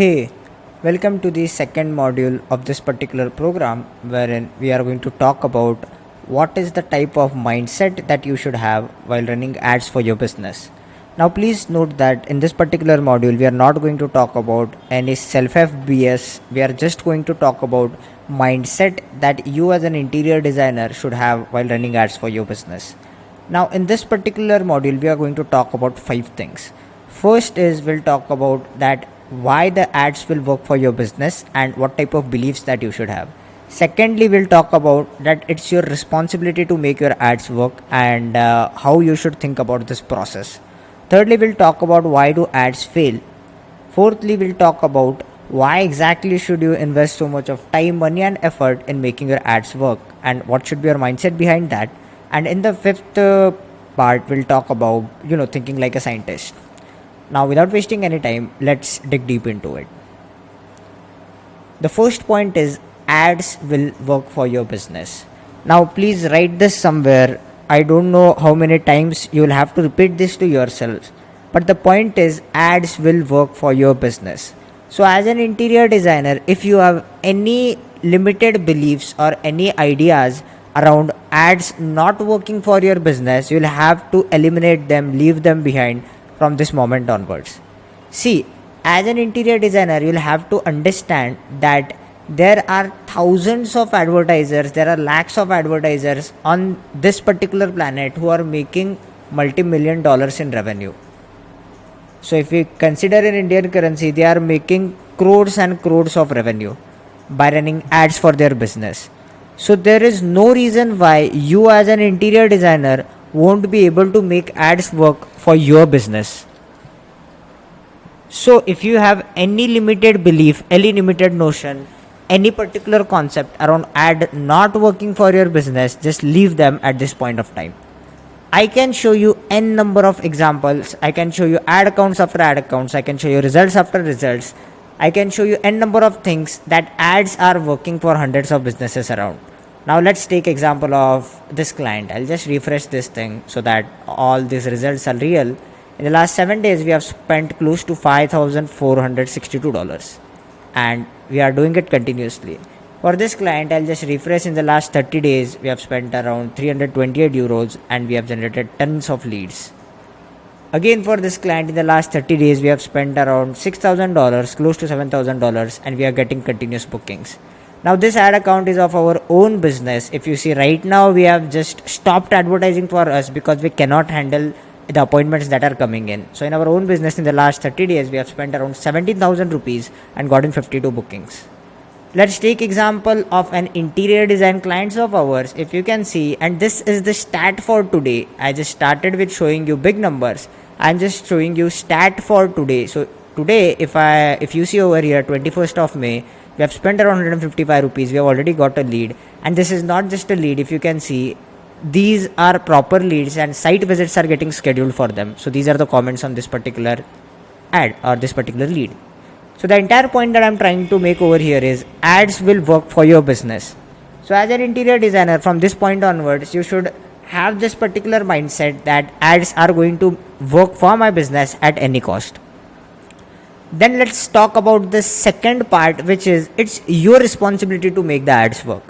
Hey, welcome to the second module of this particular program, wherein we are going to talk about what is the type of mindset that you should have while running ads for your business. Now, please note that in this particular module, we are not going to talk about any self FBS. We are just going to talk about mindset that you as an interior designer should have while running ads for your business. Now, in this particular module, we are going to talk about 5 things. First is we'll talk about that why the ads will work for your business and what type of beliefs that you should have. Secondly, we'll talk about that it's your responsibility to make your ads work and how you should think about this process. Thirdly, we'll talk about why do ads fail. Fourthly, we'll talk about why exactly should you invest so much of time, money and effort in making your ads work and what should be your mindset behind that. And in the fifth part, we'll talk about thinking like a scientist. Now, without wasting any time, let's dig deep into it. The first point is ads will work for your business. Now, please write this somewhere. I don't know how many times you will have to repeat this to yourself, but the point is ads will work for your business. So, as an interior designer, if you have any limited beliefs or any ideas around ads not working for your business, you'll have to eliminate them, leave them behind from this moment onwards. See, as an interior designer, you'll have to understand that there are thousands of advertisers, there are lakhs of advertisers on this particular planet who are making multi-million dollars in revenue. So, if we consider in Indian currency, they are making crores and crores of revenue by running ads for their business. So, there is no reason why you, as an interior designer, won't be able to make ads work for your business. So if you have any limited belief, any limited notion, any particular concept around ad not working for your business, just leave them at this point of time. I can show you n number of examples. I can show you ad accounts after ad accounts. I can show you results after results. I can show you n number of things that ads are working for hundreds of businesses around. Now let's take example of this client. I'll just refresh this thing so that all these results are real. In the last 7 days, we have spent close to $5,462 and we are doing it continuously. For this client, I'll just refresh. In the last 30 days, we have spent around 328 euros and we have generated tons of leads. Again, for this client, in the last 30 days, we have spent around $6,000, close to $7,000 and we are getting continuous bookings. Now, this ad account is of our own business. If you see right now, we have just stopped advertising for us because we cannot handle the appointments that are coming in. So, in our own business, in the last 30 days, we have spent around 17,000 rupees and gotten 52 bookings. Let's take example of an interior design clients of ours. If you can see, and this is the stat for today. I just started with showing you big numbers. I'm just showing you stat for today. So, today, if you see over here, 21st of May, we have spent around 155 rupees. We have already got a lead, and this is not just a lead. If you can see, these are proper leads and site visits are getting scheduled for them. So these are the comments on this particular ad or this particular lead. So the entire point that I'm trying to make over here is ads will work for your business. So as an interior designer, from this point onwards, you should have this particular mindset that ads are going to work for my business at any cost. Then let's talk about the second part, which is it's your responsibility to make the ads work.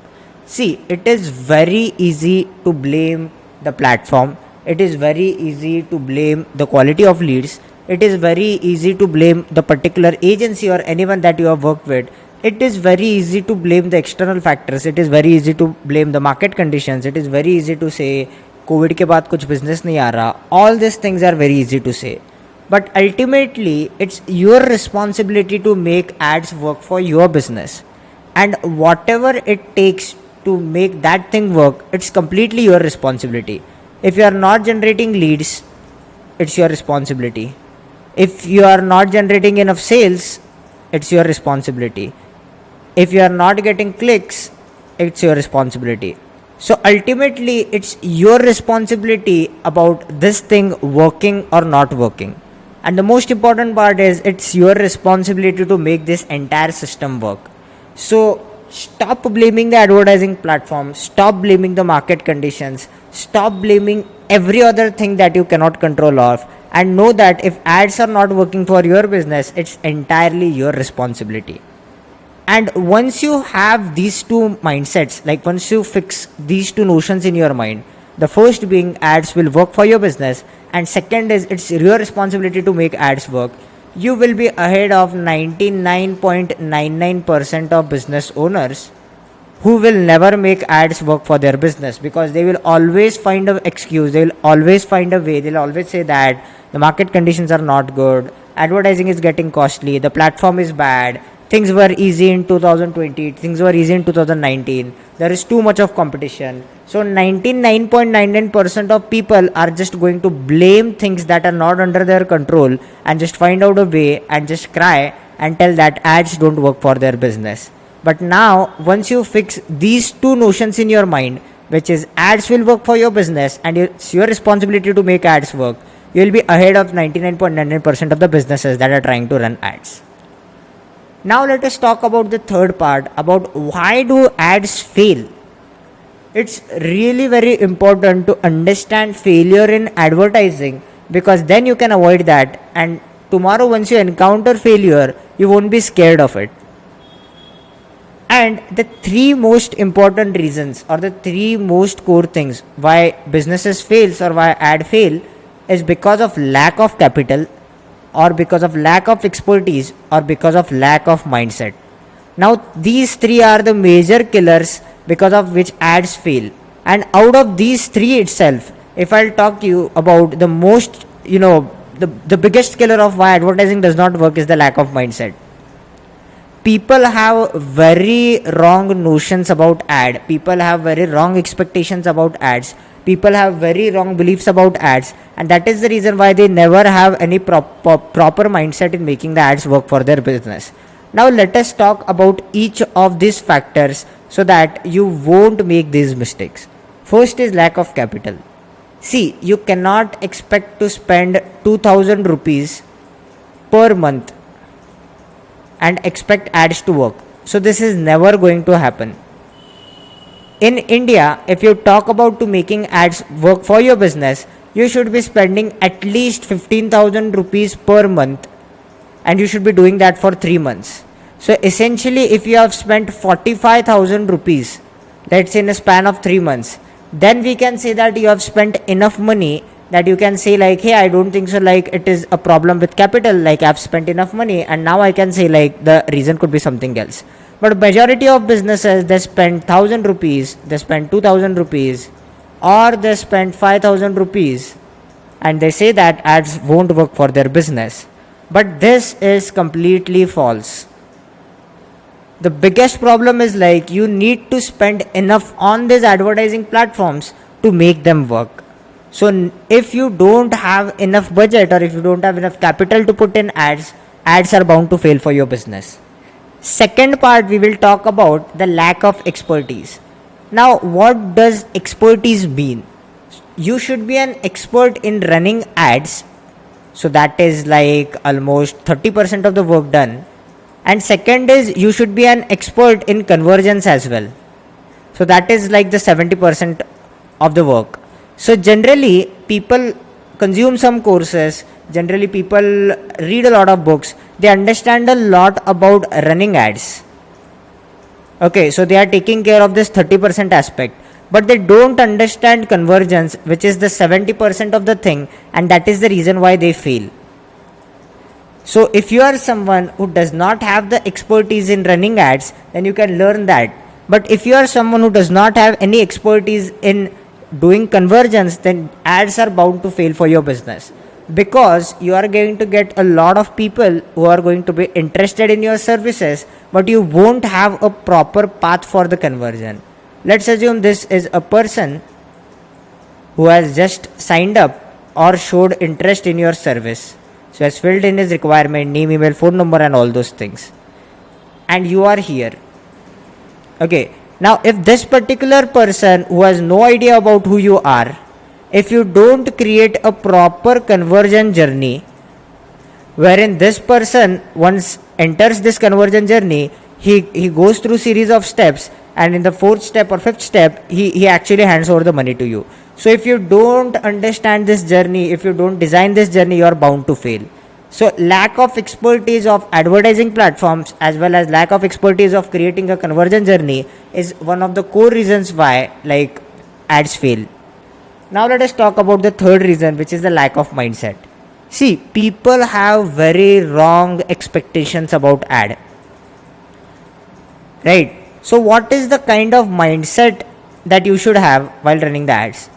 See, it is very easy to blame the platform. It is very easy to blame the quality of leads. It is very easy to blame the particular agency or anyone that you have worked with. It is very easy to blame the external factors. It is very easy to blame the market conditions. It is very easy to say, COVID के बाद कुछ business नहीं आ रहा. All these things are very easy to say. But ultimately, it's your responsibility to make ads work for your business. And whatever it takes to make that thing work, it's completely your responsibility. If you are not generating leads, it's your responsibility. If you are not generating enough sales, it's your responsibility. If you are not getting clicks, it's your responsibility. So ultimately, it's your responsibility about this thing working or not working. And the most important part is it's your responsibility to make this entire system work. So stop blaming the advertising platform, stop blaming the market conditions, stop blaming every other thing that you cannot control of, and know that if ads are not working for your business, it's entirely your responsibility. And once you have these two mindsets, like once you fix these two notions in your mind, the first being ads will work for your business, and second is it's your responsibility to make ads work, you will be ahead of 99.99% of business owners who will never make ads work for their business, because they will always find an excuse, they will always find a way, they'll always say that the market conditions are not good, advertising is getting costly, the platform is bad, things were easy in 2020, things were easy in 2019, there is too much of competition. So 99.99% of people are just going to blame things that are not under their control and just find out a way and just cry and tell that ads don't work for their business. But now, once you fix these two notions in your mind, which is ads will work for your business and it's your responsibility to make ads work, you will be ahead of 99.99% of the businesses that are trying to run ads. Now let us talk about the third part, about why do ads fail. It's really very important to understand failure in advertising, because then you can avoid that, and tomorrow once you encounter failure, you won't be scared of it. And the three most important reasons, or the three most core things why businesses fails or why ad fail, is because of lack of capital, or because of lack of expertise, or because of lack of mindset. Now these three are the major killers because of which ads fail. And out of these three itself, if I'll talk to you about the most, the biggest killer of why advertising does not work is the lack of mindset. People have very wrong notions about ad, people have very wrong expectations about ads, people have very wrong beliefs about ads, and that is the reason why they never have any proper mindset in making the ads work for their business. Now let us talk about each of these factors so that you won't make these mistakes. First is lack of capital. See, you cannot expect to spend 2000 rupees per month and expect ads to work. So this is never going to happen. In India, if you talk about to making ads work for your business, you should be spending at least 15,000 rupees per month, and you should be doing that for 3 months. So essentially, if you have spent 45,000 rupees, let's say in a span of 3 months, then we can say that you have spent enough money that you can say like, hey, I don't think so, like it is a problem with capital, like I've spent enough money and now I can say like the reason could be something else. But majority of businesses, they spend 1,000 rupees, they spend 2,000 rupees, or they spend 5,000 rupees, and they say that ads won't work for their business. But this is completely false. The biggest problem is like you need to spend enough on these advertising platforms to make them work. So if you don't have enough budget, or if you don't have enough capital to put in ads, ads are bound to fail for your business. Second part, we will talk about the lack of expertise. Now, what does expertise mean? You should be an expert in running ads. So that is like almost 30% of the work done. And second is you should be an expert in conversions as well. So that is like the 70% of the work. So generally people consume some courses, generally people read a lot of books, they understand a lot about running ads. Okay, so they are taking care of this 30% aspect, but they don't understand conversions, which is the 70% of the thing, and that is the reason why they fail. So if you are someone who does not have the expertise in running ads, then you can learn that. But if you are someone who does not have any expertise in doing conversions, then ads are bound to fail for your business, because you are going to get a lot of people who are going to be interested in your services, but you won't have a proper path for the conversion. Let's assume this is a person who has just signed up or showed interest in your service. So has filled in his requirement, name, email, phone number and all those things. And you are here. Okay. Now, if this particular person who has no idea about who you are, if you don't create a proper conversion journey, wherein this person once enters this conversion journey, he goes through series of steps, and in the fourth step or fifth step he actually hands over the money to you. So if you don't understand this journey, if you don't design this journey, you are bound to fail. So lack of expertise of advertising platforms as well as lack of expertise of creating a conversion journey is one of the core reasons why like ads fail. Now let us talk about the third reason, which is the lack of mindset. See, people have very wrong expectations about ad. Right? So what is the kind of mindset that you should have while running the ads?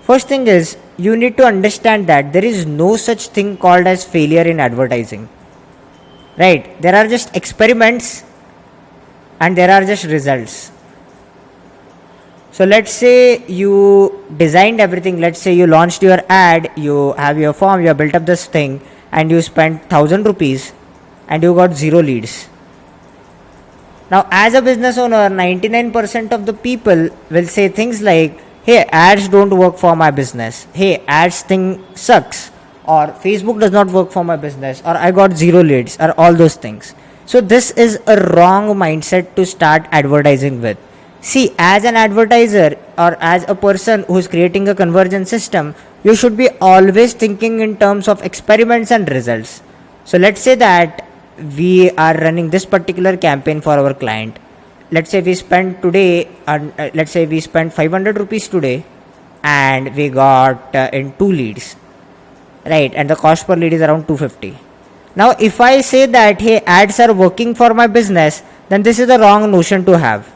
First thing is, you need to understand that there is no such thing called as failure in advertising. Right? There are just experiments and there are just results. So let's say you designed everything, let's say you launched your ad, you have your form, you have built up this thing, and you spent 1000 rupees and you got 0 leads. Now as a business owner, 99% of the people will say things like, hey, ads don't work for my business, hey, ads thing sucks, or Facebook does not work for my business, or I got 0 leads, or all those things. So this is a wrong mindset to start advertising with. See, as an advertiser or as a person who's creating a conversion system, you should be always thinking in terms of experiments and results. So let's say that we are running this particular campaign for our client. Let's say we spent today, let's say we spent 500 rupees today and we got in 2 leads, right? And the cost per lead is around 250. Now, if I say that, hey, ads are working for my business, then this is the wrong notion to have.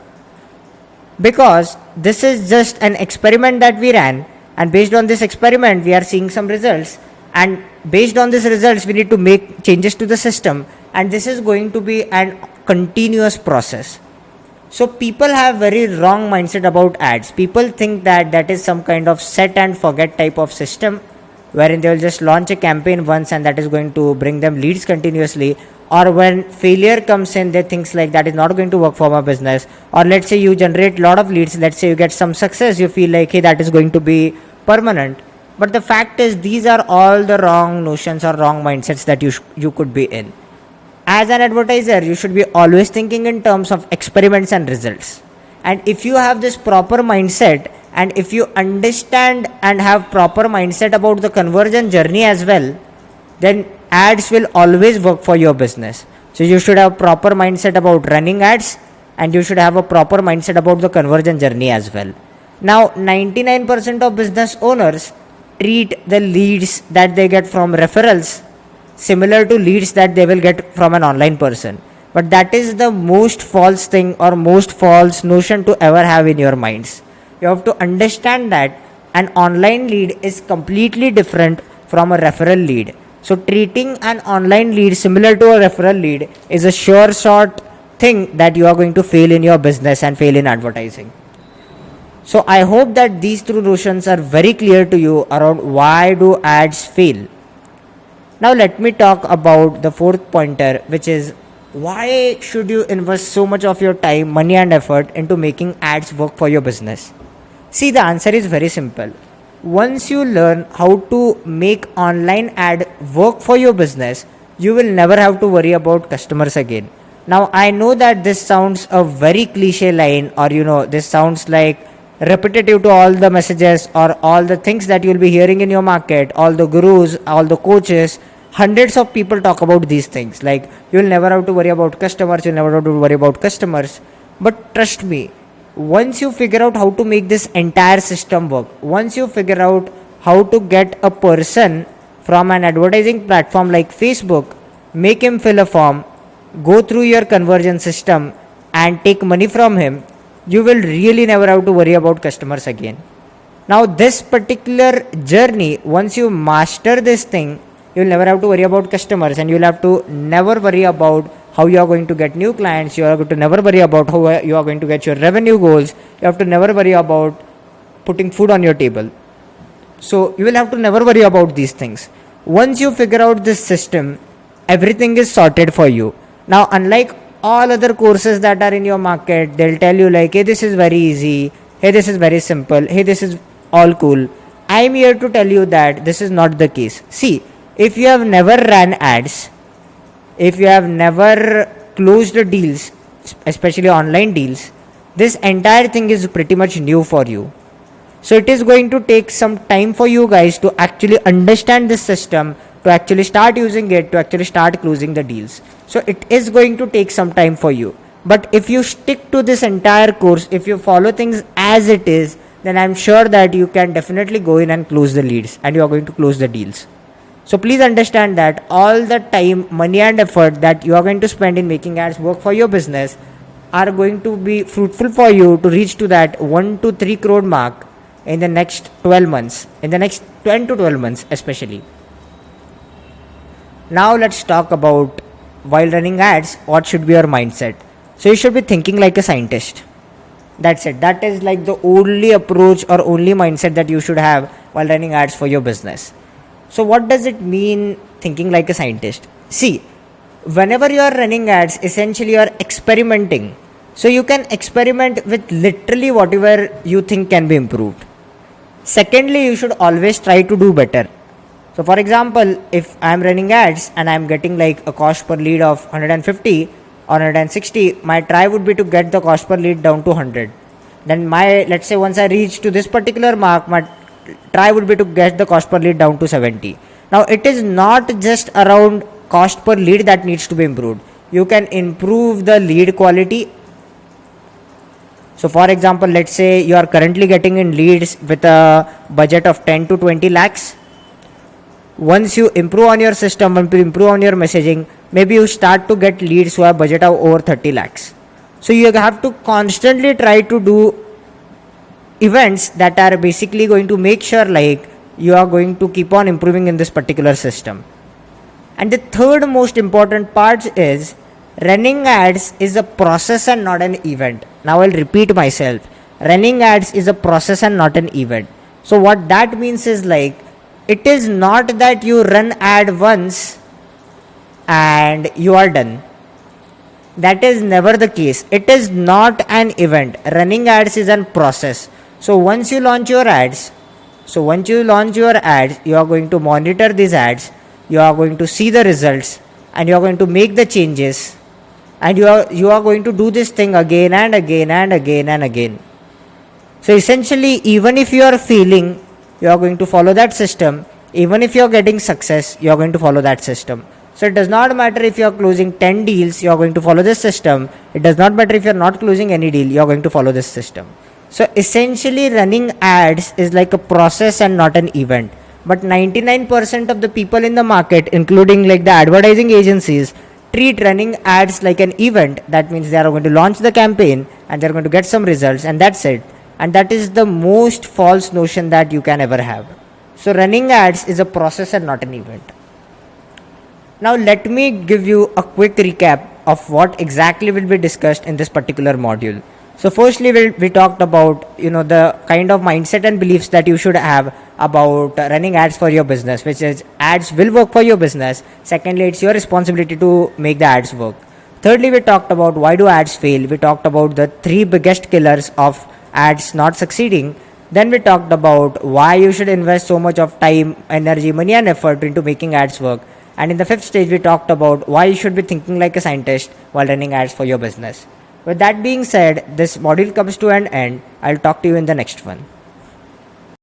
Because this is just an experiment that we ran, and based on this experiment we are seeing some results, and based on these results we need to make changes to the system, and this is going to be a continuous process. So people have very wrong mindset about ads. People think that that is some kind of set and forget type of system wherein they will just launch a campaign once and that is going to bring them leads continuously. Or when failure comes in, they think like that is not going to work for my business. Or let's say you generate a lot of leads, let's say you get some success, you feel like, hey, that is going to be permanent. But the fact is, these are all the wrong notions or wrong mindsets that you could be in. As an advertiser, you should be always thinking in terms of experiments and results. And if you have this proper mindset, and if you understand and have proper mindset about the conversion journey as well, then ads will always work for your business. So you should have proper mindset about running ads, and you should have a proper mindset about the conversion journey as well. Now 99% of business owners treat the leads that they get from referrals similar to leads that they will get from an online person. But that is the most false thing or most false notion to ever have in your minds. You have to understand that an online lead is completely different from a referral lead. So treating an online lead similar to a referral lead is a sure shot thing that you are going to fail in your business and fail in advertising. So I hope that these two notions are very clear to you around why do ads fail. Now let me talk about the fourth pointer, which is why should you invest so much of your time, money and effort into making ads work for your business? See, the answer is very simple. Once you learn how to make online ad work for your business, you will never have to worry about customers again. Now I know that this sounds a very cliche line, or this sounds like repetitive to all the messages or all the things that you'll be hearing in your market, all the gurus, all the coaches. Hundreds of people talk about these things like you'll never have to worry about customers, you'll never have to worry about customers. But trust me, once you figure out how to make this entire system work, once you figure out how to get a person from an advertising platform like Facebook, make him fill a form, go through your conversion system and take money from him, you will really never have to worry about customers again. Now this particular journey, once you master this thing, you'll never have to worry about customers, and you'll have to never worry about how you are going to get new clients. You are going to never worry about how you are going to get your revenue goals. You have to never worry about putting food on your table. So you will have to never worry about these things. Once you figure out this system, everything is sorted for you. Now unlike all other courses that are in your market, they'll tell you like, hey, this is very easy, hey, this is very simple, hey, this is all cool. I'm here to tell you that this is not the case. See, if you have never ran ads, if you have never closed deals, especially online deals, this entire thing is pretty much new for you. So it is going to take some time for you guys to actually understand this system, to actually start using it, to actually start closing the deals. So it is going to take some time for you. But if you stick to this entire course, if you follow things as it is, then I'm sure that you can definitely go in and close the leads and you are going to close the deals. So please understand that all the time, money and effort that you are going to spend in making ads work for your business are going to be fruitful for you to reach to that 1 to 3 crore mark in the next 12 months, in the next 10 to 12 months especially. Now let's talk about, while running ads, what should be your mindset. So you should be thinking like a scientist. That's it. That is like the only approach or only mindset that you should have while running ads for your business. So what does it mean thinking like a scientist? See, whenever you are running ads, essentially you are experimenting. So you can experiment with literally whatever you think can be improved. Secondly, you should always try to do better. So for example, if I am running ads and I am getting like a cost per lead of 150 or 160, my try would be to get the cost per lead down to 100. Then let's say once I reach to this particular mark, my try would be to get the cost per lead down to 70. Now it is not just around cost per lead that needs to be improved. You can improve the lead quality. So for example, let's say you are currently getting in leads with a budget of 10 to 20 lakhs. Once you improve on your system, once you improve on your messaging, maybe you start to get leads who have budget of over 30 lakhs. So you have to constantly try to do events that are basically going to make sure like you are going to keep on improving in this particular system. And the third most important part is running ads is a process and not an event. Now I'll repeat myself. Running ads is a process and not an event. So what that means is like, it is not that you run ad once and you are done. That is never the case. It is not an event. Running ads is a process. So once you launch your ads, you are going to monitor these ads, you are going to see the results, and you are going to make the changes, and you are going to do this thing again and again and again and again. So essentially, even if you are failing, you are going to follow that system. Even if you are getting success, you are going to follow that system. So it does not matter if you are closing 10 deals, you are going to follow this system. It does not matter if you are not closing any deal, you are going to follow this system. So essentially, running ads is like a process and not an event. But 99% of the people in the market, including like the advertising agencies, treat running ads like an event. That means they are going to launch the campaign and they are going to get some results, and that's it. And that is the most false notion that you can ever have. So running ads is a process and not an event. Now let me give you a quick recap of what exactly will be discussed in this particular module. So firstly, we talked about the kind of mindset and beliefs that you should have about running ads for your business, which is ads will work for your business. Secondly, it's your responsibility to make the ads work. Thirdly, we talked about why do ads fail. We talked about the 3 biggest killers of ads not succeeding. Then we talked about why you should invest so much of time, energy, money and effort into making ads work. And in the 5th stage, we talked about why you should be thinking like a scientist while running ads for your business. With that being said, this module comes to an end. I'll talk to you in the next one.